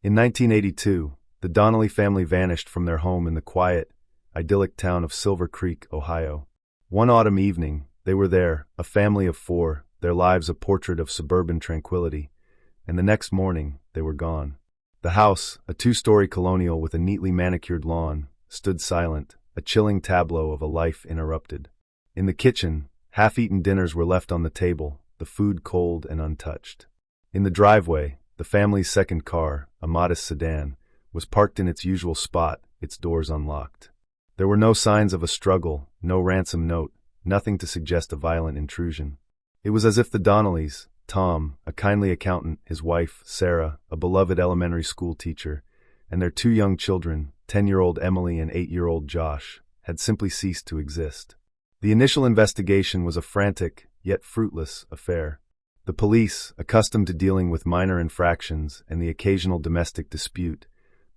In 1982, the Donnelly family vanished from their home in the quiet, idyllic town of Silver Creek, Ohio. One autumn evening, they were there, a family of 4, their lives a portrait of suburban tranquility, and the next morning, they were gone. The house, a 2-story colonial with a neatly manicured lawn, stood silent, a chilling tableau of a life interrupted. In the kitchen, half-eaten dinners were left on the table, the food cold and untouched. In the driveway, the family's second car, a modest sedan, was parked in its usual spot, its doors unlocked. There were no signs of a struggle, no ransom note, nothing to suggest a violent intrusion. It was as if the Donnellys, Tom, a kindly accountant, his wife, Sarah, a beloved elementary school teacher, and their 2 young children, 10-year-old Emily and 8-year-old Josh, had simply ceased to exist. The initial investigation was a frantic, yet fruitless, affair. The police, accustomed to dealing with minor infractions and the occasional domestic dispute,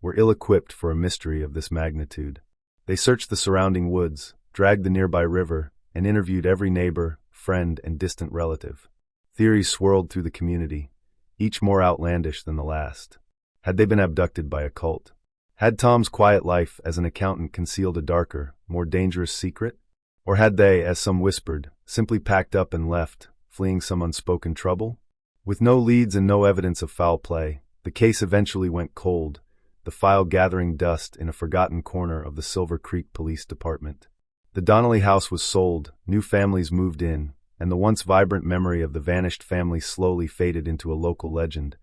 were ill-equipped for a mystery of this magnitude. They searched the surrounding woods, dragged the nearby river, and interviewed every neighbor, friend, and distant relative. Theories swirled through the community, each more outlandish than the last. Had they been abducted by a cult? Had Tom's quiet life as an accountant concealed a darker, more dangerous secret? Or had they, as some whispered, simply packed up and left, fleeing some unspoken trouble? With no leads and no evidence of foul play, the case eventually went cold, the file gathering dust in a forgotten corner of the Silver Creek Police Department. The Donnelly house was sold, new families moved in, and the once vibrant memory of the vanished family slowly faded into a local legend,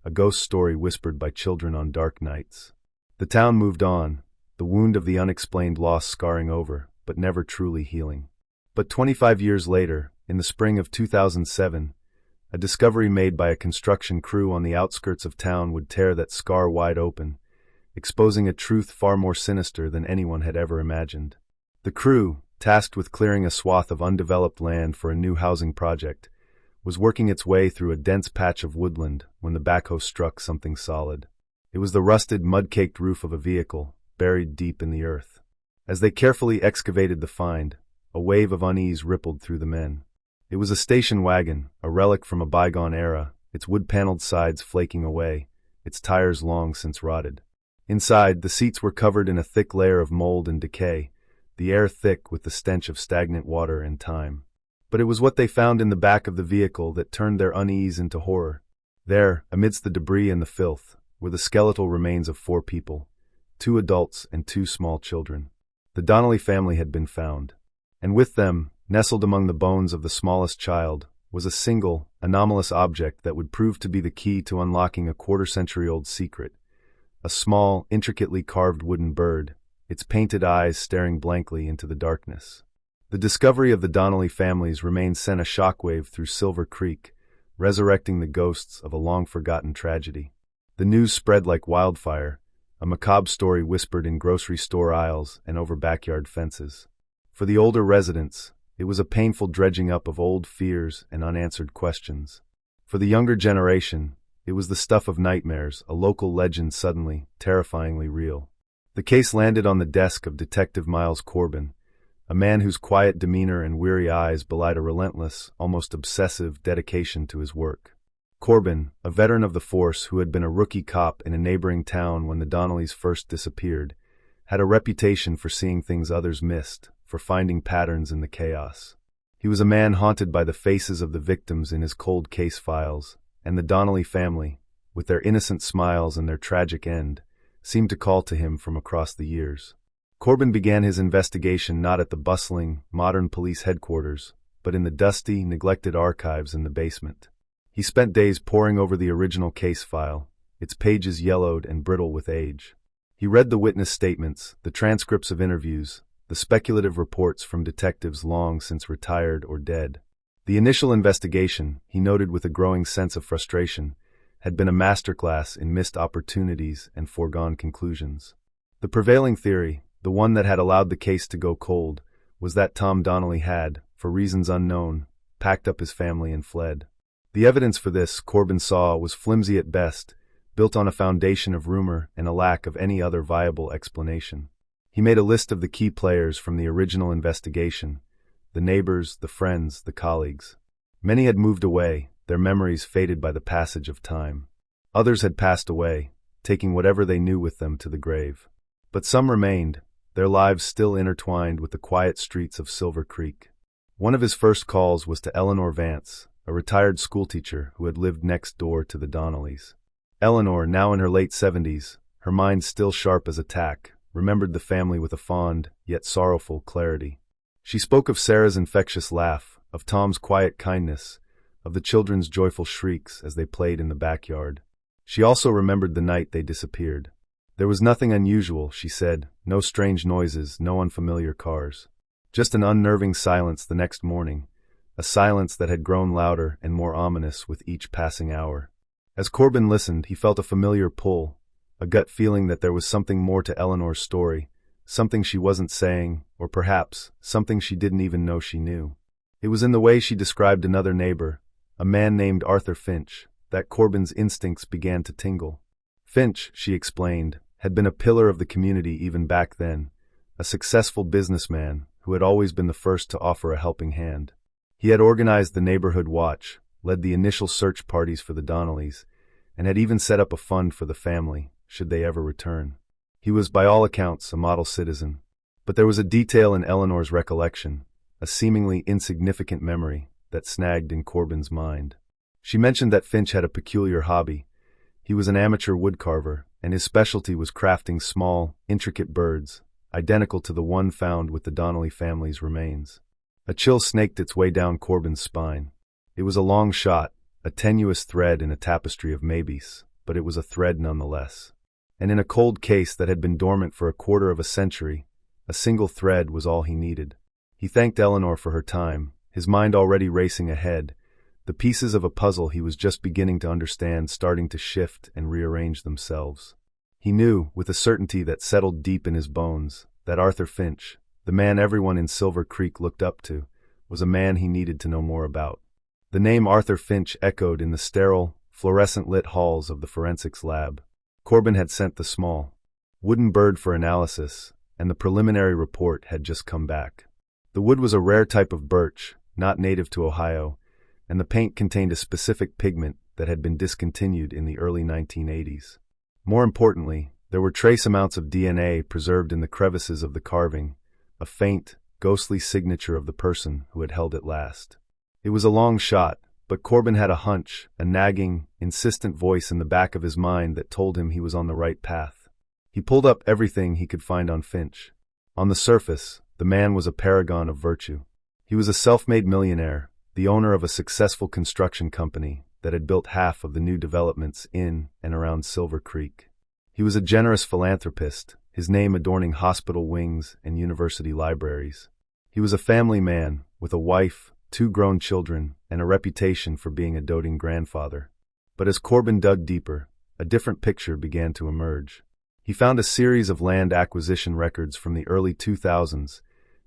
a ghost story whispered by children on dark nights. The town moved on, the wound of the unexplained loss scarring over, but never truly healing. But 25 years later, in the spring of 2007, a discovery made by a construction crew on the outskirts of town would tear that scar wide open, exposing a truth far more sinister than anyone had ever imagined. The crew, tasked with clearing a swath of undeveloped land for a new housing project, was working its way through a dense patch of woodland when the backhoe struck something solid. It was the rusted, mud-caked roof of a vehicle, buried deep in the earth. As they carefully excavated the find, a wave of unease rippled through the men. It was a station wagon, a relic from a bygone era, its wood-paneled sides flaking away, its tires long since rotted. Inside, the seats were covered in a thick layer of mold and decay, the air thick with the stench of stagnant water and time. But it was what they found in the back of the vehicle that turned their unease into horror. There, amidst the debris and the filth, were the skeletal remains of 4 people, 2 adults and 2 small children. The Donnelly family had been found, and with them, nestled among the bones of the smallest child, was a single, anomalous object that would prove to be the key to unlocking a quarter-century-old secret. A small, intricately carved wooden bird, its painted eyes staring blankly into the darkness. The discovery of the Donnelly family's remains sent a shockwave through Silver Creek, resurrecting the ghosts of a long-forgotten tragedy. The news spread like wildfire, a macabre story whispered in grocery store aisles and over backyard fences. For the older residents, it was a painful dredging up of old fears and unanswered questions. For the younger generation, it was the stuff of nightmares, a local legend suddenly, terrifyingly real. The case landed on the desk of Detective Miles Corbin, a man whose quiet demeanor and weary eyes belied a relentless, almost obsessive dedication to his work. Corbin, a veteran of the force who had been a rookie cop in a neighboring town when the Donnellys first disappeared, had a reputation for seeing things others missed, for finding patterns in the chaos. He was a man haunted by the faces of the victims in his cold case files, and the Donnelly family, with their innocent smiles and their tragic end, seemed to call to him from across the years. Corbin began his investigation not at the bustling, modern police headquarters, but in the dusty, neglected archives in the basement. He spent days poring over the original case file, its pages yellowed and brittle with age. He read the witness statements, the transcripts of interviews, the speculative reports from detectives long since retired or dead. The initial investigation, he noted with a growing sense of frustration, had been a masterclass in missed opportunities and foregone conclusions. The prevailing theory, the one that had allowed the case to go cold, was that Tom Donnelly had, for reasons unknown, packed up his family and fled. The evidence for this, Corbin saw, was flimsy at best, built on a foundation of rumor and a lack of any other viable explanation. He made a list of the key players from the original investigation, the neighbors, the friends, the colleagues. Many had moved away, their memories faded by the passage of time. Others had passed away, taking whatever they knew with them to the grave. But some remained, their lives still intertwined with the quiet streets of Silver Creek. One of his first calls was to Eleanor Vance, a retired schoolteacher who had lived next door to the Donnellys. Eleanor, now in her late 70s, her mind still sharp as a tack, remembered the family with a fond, yet sorrowful clarity. She spoke of Sarah's infectious laugh, of Tom's quiet kindness, of the children's joyful shrieks as they played in the backyard. She also remembered the night they disappeared. There was nothing unusual, she said, no strange noises, no unfamiliar cars. Just an unnerving silence the next morning, a silence that had grown louder and more ominous with each passing hour. As Corbin listened, he felt a familiar pull, a gut feeling that there was something more to Eleanor's story, something she wasn't saying, or perhaps something she didn't even know she knew. It was in the way she described another neighbor, a man named Arthur Finch, that Corbin's instincts began to tingle. Finch, she explained, had been a pillar of the community even back then, a successful businessman who had always been the first to offer a helping hand. He had organized the neighborhood watch, led the initial search parties for the Donnellys, and had even set up a fund for the family, should they ever return. He was by all accounts a model citizen. But there was a detail in Eleanor's recollection, a seemingly insignificant memory, that snagged in Corbin's mind. She mentioned that Finch had a peculiar hobby. He was an amateur woodcarver, and his specialty was crafting small, intricate birds, identical to the one found with the Donnelly family's remains. A chill snaked its way down Corbin's spine. It was a long shot, a tenuous thread in a tapestry of maybes, but it was a thread nonetheless. And in a cold case that had been dormant for a quarter of a century, a single thread was all he needed. He thanked Eleanor for her time, his mind already racing ahead, the pieces of a puzzle he was just beginning to understand starting to shift and rearrange themselves. He knew, with a certainty that settled deep in his bones, that Arthur Finch, the man everyone in Silver Creek looked up to, was a man he needed to know more about. The name Arthur Finch echoed in the sterile, fluorescent-lit halls of the forensics lab. Corbin had sent the small, wooden bird for analysis, and the preliminary report had just come back. The wood was a rare type of birch, not native to Ohio, and the paint contained a specific pigment that had been discontinued in the early 1980s. More importantly, there were trace amounts of DNA preserved in the crevices of the carving, a faint, ghostly signature of the person who had held it last. It was a long shot, but Corbin had a hunch, a nagging, insistent voice in the back of his mind that told him he was on the right path. He pulled up everything he could find on Finch. On the surface, the man was a paragon of virtue. He was a self-made millionaire, the owner of a successful construction company that had built half of the new developments in and around Silver Creek. He was a generous philanthropist, his name adorning hospital wings and university libraries. He was a family man, with a wife, 2 grown children, and a reputation for being a doting grandfather. But as Corbin dug deeper, a different picture began to emerge. He found a series of land acquisition records from the early 2000s,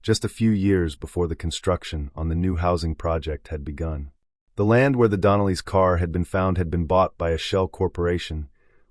just a few years before the construction on the new housing project had begun. The land where the Donnellys' car had been found had been bought by a shell corporation,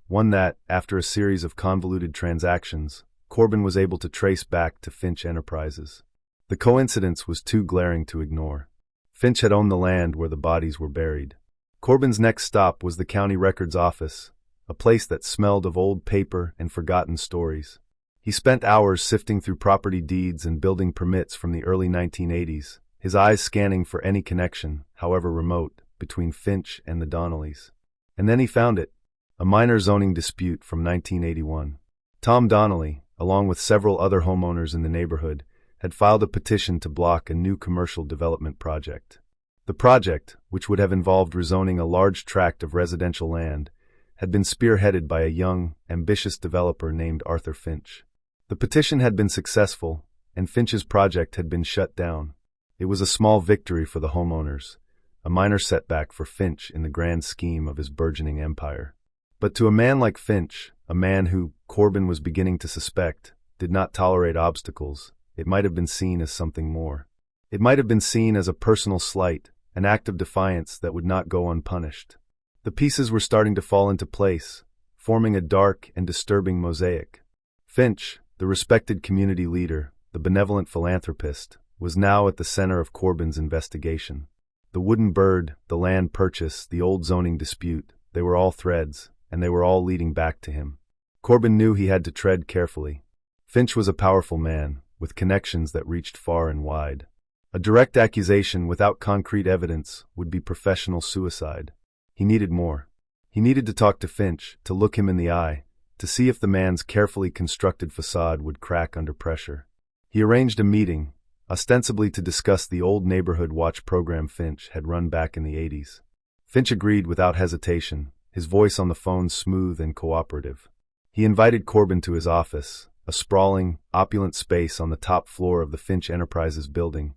one that, after a series of convoluted transactions, Corbin was able to trace back to Finch Enterprises. The coincidence was too glaring to ignore. Finch had owned the land where the bodies were buried. Corbin's next stop was the county records office, a place that smelled of old paper and forgotten stories. He spent hours sifting through property deeds and building permits from the early 1980s, his eyes scanning for any connection, however remote, between Finch and the Donnellys. And then he found it, a minor zoning dispute from 1981. Tom Donnelly, along with several other homeowners in the neighborhood, had filed a petition to block a new commercial development project. The project, which would have involved rezoning a large tract of residential land, had been spearheaded by a young, ambitious developer named Arthur Finch. The petition had been successful, and Finch's project had been shut down. It was a small victory for the homeowners, a minor setback for Finch in the grand scheme of his burgeoning empire. But to a man like Finch, a man who, Corbin was beginning to suspect, did not tolerate obstacles, it might have been seen as something more. It might have been seen as a personal slight, an act of defiance that would not go unpunished. The pieces were starting to fall into place, forming a dark and disturbing mosaic. Finch, the respected community leader, the benevolent philanthropist, was now at the center of Corbin's investigation. The wooden bird, the land purchase, the old zoning dispute, they were all threads, and they were all leading back to him. Corbin knew he had to tread carefully. Finch was a powerful man, with connections that reached far and wide. A direct accusation without concrete evidence would be professional suicide. He needed more. He needed to talk to Finch, to look him in the eye, to see if the man's carefully constructed facade would crack under pressure. He arranged a meeting, ostensibly to discuss the old neighborhood watch program Finch had run back in the 80s. Finch agreed without hesitation, his voice on the phone smooth and cooperative. He invited Corbin to his office, a sprawling, opulent space on the top floor of the Finch Enterprises building,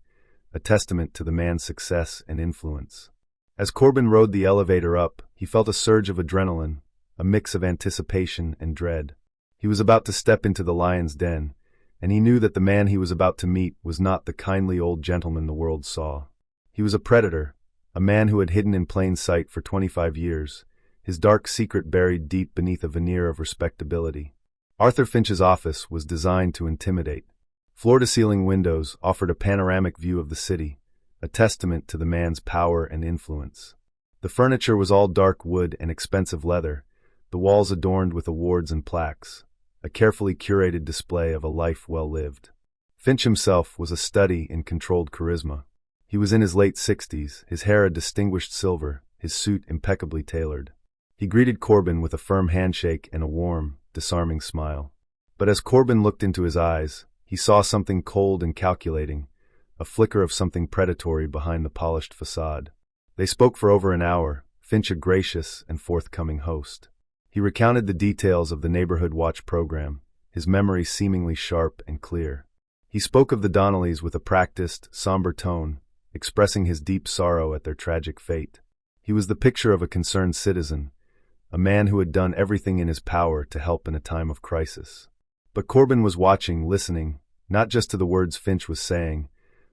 a testament to the man's success and influence. As Corbin rode the elevator up, he felt a surge of adrenaline, a mix of anticipation and dread. He was about to step into the lion's den, and he knew that the man he was about to meet was not the kindly old gentleman the world saw. He was a predator, a man who had hidden in plain sight for 25 years, his dark secret buried deep beneath a veneer of respectability. Arthur Finch's office was designed to intimidate. Floor-to-ceiling windows offered a panoramic view of the city, a testament to the man's power and influence. The furniture was all dark wood and expensive leather, the walls adorned with awards and plaques, a carefully curated display of a life well lived. Finch himself was a study in controlled charisma. He was in his late 60s, his hair a distinguished silver, his suit impeccably tailored. He greeted Corbin with a firm handshake and a warm, disarming smile. But as Corbin looked into his eyes, he saw something cold and calculating, a flicker of something predatory behind the polished facade. They spoke for over an hour, Finch a gracious and forthcoming host. He recounted the details of the neighborhood watch program, his memory seemingly sharp and clear. He spoke of the Donnellys with a practiced, somber tone, expressing his deep sorrow at their tragic fate. He was the picture of a concerned citizen, a man who had done everything in his power to help in a time of crisis. But Corbin was watching, listening, not just to the words Finch was saying,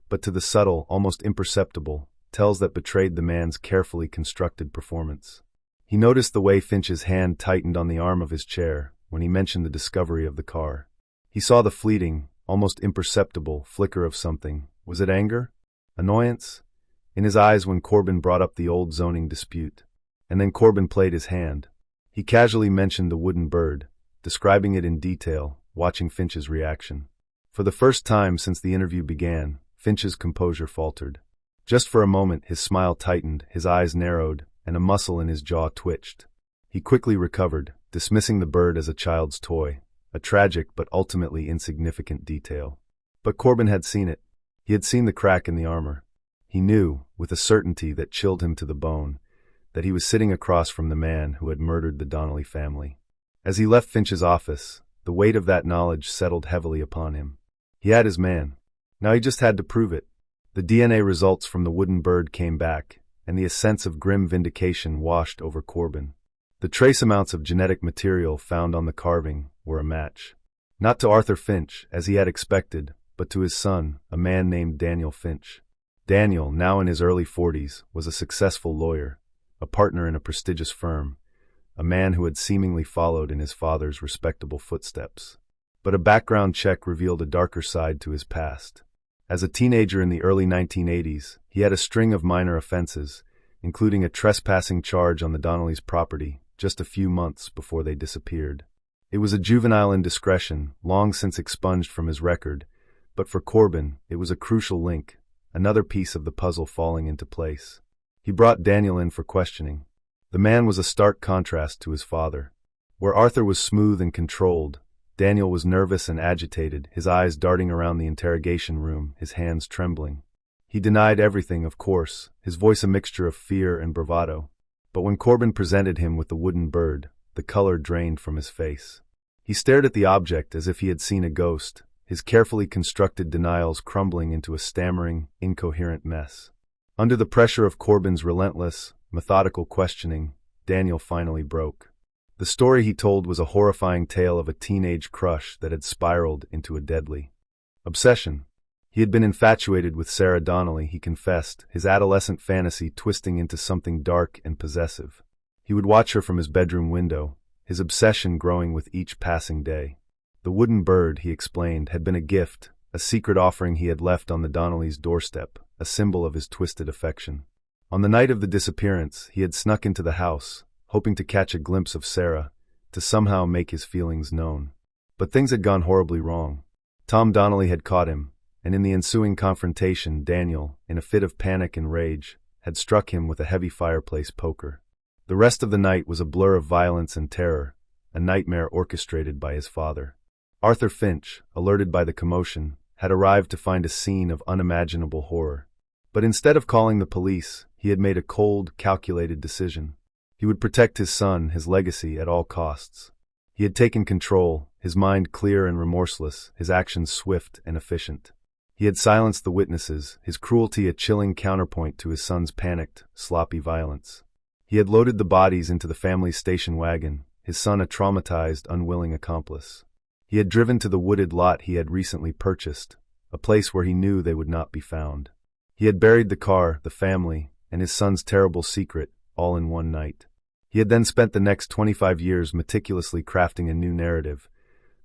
but to the subtle, almost imperceptible, tells that betrayed the man's carefully constructed performance. He noticed the way Finch's hand tightened on the arm of his chair when he mentioned the discovery of the car. He saw the fleeting, almost imperceptible, flicker of something. Was it anger? Annoyance? In his eyes when Corbin brought up the old zoning dispute. And then Corbin played his hand. He casually mentioned the wooden bird, describing it in detail, watching Finch's reaction. For the first time since the interview began, Finch's composure faltered. Just for a moment his smile tightened, his eyes narrowed, and a muscle in his jaw twitched. He quickly recovered, dismissing the bird as a child's toy, a tragic but ultimately insignificant detail. But Corbin had seen it. He had seen the crack in the armor. He knew, with a certainty that chilled him to the bone, that he was sitting across from the man who had murdered the Donnelly family. As he left Finch's office, the weight of that knowledge settled heavily upon him. He had his man. Now he just had to prove it. The DNA results from the wooden bird came back, and the sense of grim vindication washed over Corbin. The trace amounts of genetic material found on the carving were a match. Not to Arthur Finch, as he had expected, but to his son, a man named Daniel Finch. Daniel, now in his early 40s, was a successful lawyer, a partner in a prestigious firm, a man who had seemingly followed in his father's respectable footsteps. But a background check revealed a darker side to his past. As a teenager in the early 1980s, he had a string of minor offenses, including a trespassing charge on the Donnellys' property just a few months before they disappeared. It was a juvenile indiscretion, long since expunged from his record, but for Corbin, it was a crucial link, another piece of the puzzle falling into place. He brought Daniel in for questioning. The man was a stark contrast to his father. Where Arthur was smooth and controlled, Daniel was nervous and agitated, his eyes darting around the interrogation room, his hands trembling. He denied everything, of course, his voice a mixture of fear and bravado. But when Corbin presented him with the wooden bird, the color drained from his face. He stared at the object as if he had seen a ghost, his carefully constructed denials crumbling into a stammering, incoherent mess. Under the pressure of Corbin's relentless, methodical questioning, Daniel finally broke. The story he told was a horrifying tale of a teenage crush that had spiraled into a deadly obsession. He had been infatuated with Sarah Donnelly, he confessed, his adolescent fantasy twisting into something dark and possessive. He would watch her from his bedroom window, his obsession growing with each passing day. The wooden bird, he explained, had been a gift, a secret offering he had left on the Donnellys' doorstep, a symbol of his twisted affection. On the night of the disappearance, he had snuck into the house, hoping to catch a glimpse of Sarah, to somehow make his feelings known. But things had gone horribly wrong. Tom Donnelly had caught him, and in the ensuing confrontation, Daniel, in a fit of panic and rage, had struck him with a heavy fireplace poker. The rest of the night was a blur of violence and terror, a nightmare orchestrated by his father. Arthur Finch, alerted by the commotion, had arrived to find a scene of unimaginable horror. But instead of calling the police, he had made a cold, calculated decision. He would protect his son, his legacy, at all costs. He had taken control, his mind clear and remorseless, his actions swift and efficient. He had silenced the witnesses, his cruelty a chilling counterpoint to his son's panicked, sloppy violence. He had loaded the bodies into the family's station wagon, his son a traumatized, unwilling accomplice. He had driven to the wooded lot he had recently purchased, a place where he knew they would not be found. He had buried the car, the family, and his son's terrible secret, all in one night. He had then spent the next 25 years meticulously crafting a new narrative,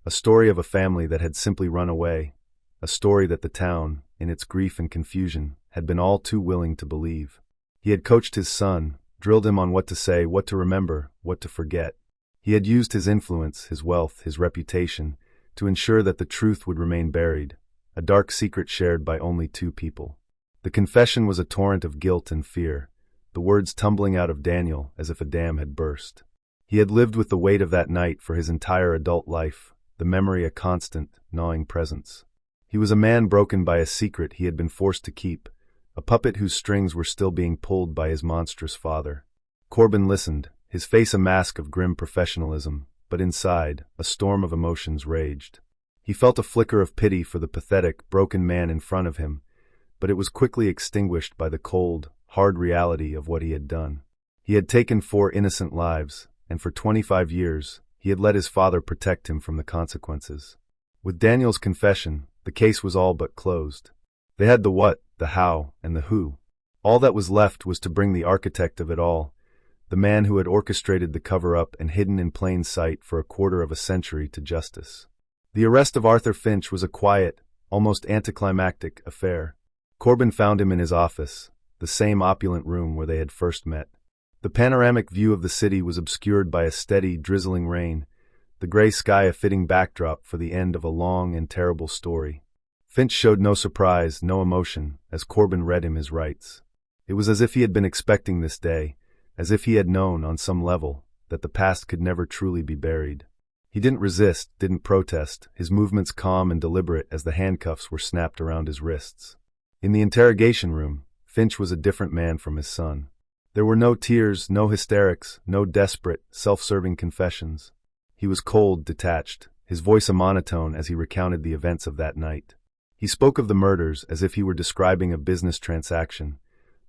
a story of a family that had simply run away, a story that the town, in its grief and confusion, had been all too willing to believe. He had coached his son, drilled him on what to say, what to remember, what to forget. He had used his influence, his wealth, his reputation, to ensure that the truth would remain buried, a dark secret shared by only two people. The confession was a torrent of guilt and fear, the words tumbling out of Daniel as if a dam had burst. He had lived with the weight of that night for his entire adult life, the memory a constant, gnawing presence. He was a man broken by a secret he had been forced to keep, a puppet whose strings were still being pulled by his monstrous father. Corbin listened, his face a mask of grim professionalism, but inside, a storm of emotions raged. He felt a flicker of pity for the pathetic, broken man in front of him, but it was quickly extinguished by the cold, hard reality of what he had done. He had taken 4 innocent lives, and for 25 years, he had let his father protect him from the consequences. With Daniel's confession, the case was all but closed. They had the what, the how, and the who. All that was left was to bring the architect of it all, the man who had orchestrated the cover-up and hidden in plain sight for a quarter of a century, to justice. The arrest of Arthur Finch was a quiet, almost anticlimactic affair. Corbin found him in his office, the same opulent room where they had first met. The panoramic view of the city was obscured by a steady, drizzling rain, the gray sky a fitting backdrop for the end of a long and terrible story. Finch showed no surprise, no emotion, as Corbin read him his rights. It was as if he had been expecting this day, as if he had known, on some level, that the past could never truly be buried. He didn't resist, didn't protest, his movements calm and deliberate as the handcuffs were snapped around his wrists. In the interrogation room, Finch was a different man from his son. There were no tears, no hysterics, no desperate, self-serving confessions. He was cold, detached, his voice a monotone as he recounted the events of that night. He spoke of the murders as if he were describing a business transaction,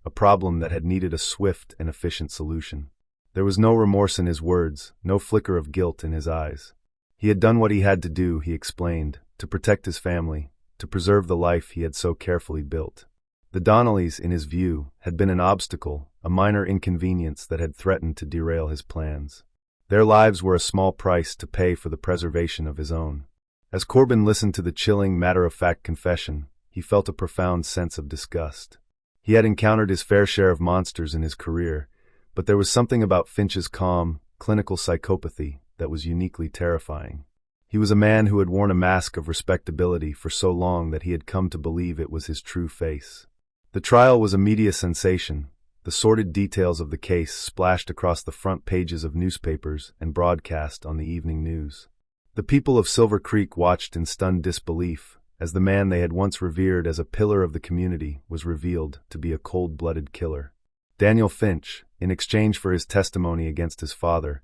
a problem that had needed a swift and efficient solution. There was no remorse in his words, no flicker of guilt in his eyes. He had done what he had to do, he explained, to protect his family, to preserve the life he had so carefully built. The Donnellys, in his view, had been an obstacle, a minor inconvenience that had threatened to derail his plans. Their lives were a small price to pay for the preservation of his own. As Corbin listened to the chilling, matter-of-fact confession, he felt a profound sense of disgust. He had encountered his fair share of monsters in his career, but there was something about Finch's calm, clinical psychopathy that was uniquely terrifying. He was a man who had worn a mask of respectability for so long that he had come to believe it was his true face. The trial was a media sensation. The sordid details of the case splashed across the front pages of newspapers and broadcast on the evening news. The people of Silver Creek watched in stunned disbelief as the man they had once revered as a pillar of the community was revealed to be a cold-blooded killer. Daniel Finch, in exchange for his testimony against his father,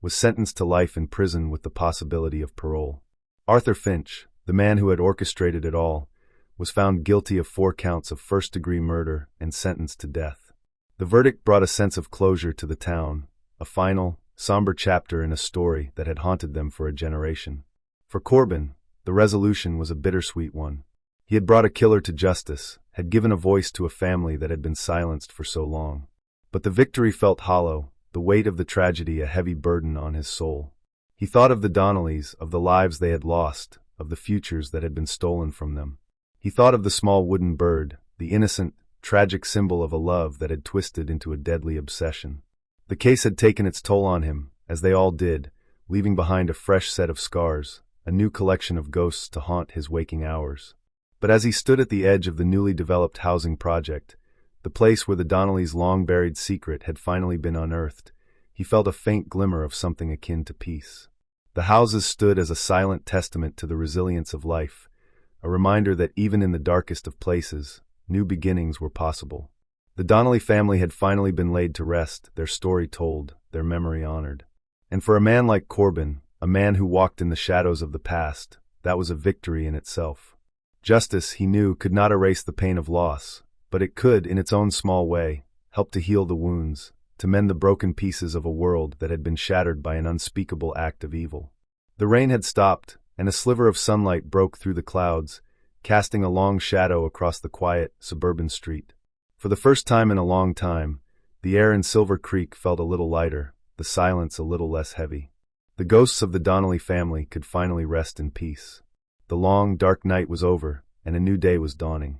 was sentenced to life in prison with the possibility of parole. Arthur Finch, the man who had orchestrated it all, was found guilty of 4 counts of first-degree murder and sentenced to death. The verdict brought a sense of closure to the town, a final, somber chapter in a story that had haunted them for a generation. For Corbin, the resolution was a bittersweet one. He had brought a killer to justice, had given a voice to a family that had been silenced for so long. But the victory felt hollow, the weight of the tragedy a heavy burden on his soul. He thought of the Donnellys, of the lives they had lost, of the futures that had been stolen from them. He thought of the small wooden bird, the innocent, tragic symbol of a love that had twisted into a deadly obsession. The case had taken its toll on him, as they all did, leaving behind a fresh set of scars, a new collection of ghosts to haunt his waking hours. But as he stood at the edge of the newly developed housing project, the place where the Donnellys' long-buried secret had finally been unearthed, he felt a faint glimmer of something akin to peace. The houses stood as a silent testament to the resilience of life, a reminder that even in the darkest of places, new beginnings were possible. The Donnelly family had finally been laid to rest, their story told, their memory honored. And for a man like Corbin, a man who walked in the shadows of the past, that was a victory in itself. Justice, he knew, could not erase the pain of loss, but it could, in its own small way, help to heal the wounds, to mend the broken pieces of a world that had been shattered by an unspeakable act of evil. The rain had stopped, and a sliver of sunlight broke through the clouds, casting a long shadow across the quiet, suburban street. For the first time in a long time, the air in Silver Creek felt a little lighter, the silence a little less heavy. The ghosts of the Donnelly family could finally rest in peace. The long, dark night was over, and a new day was dawning.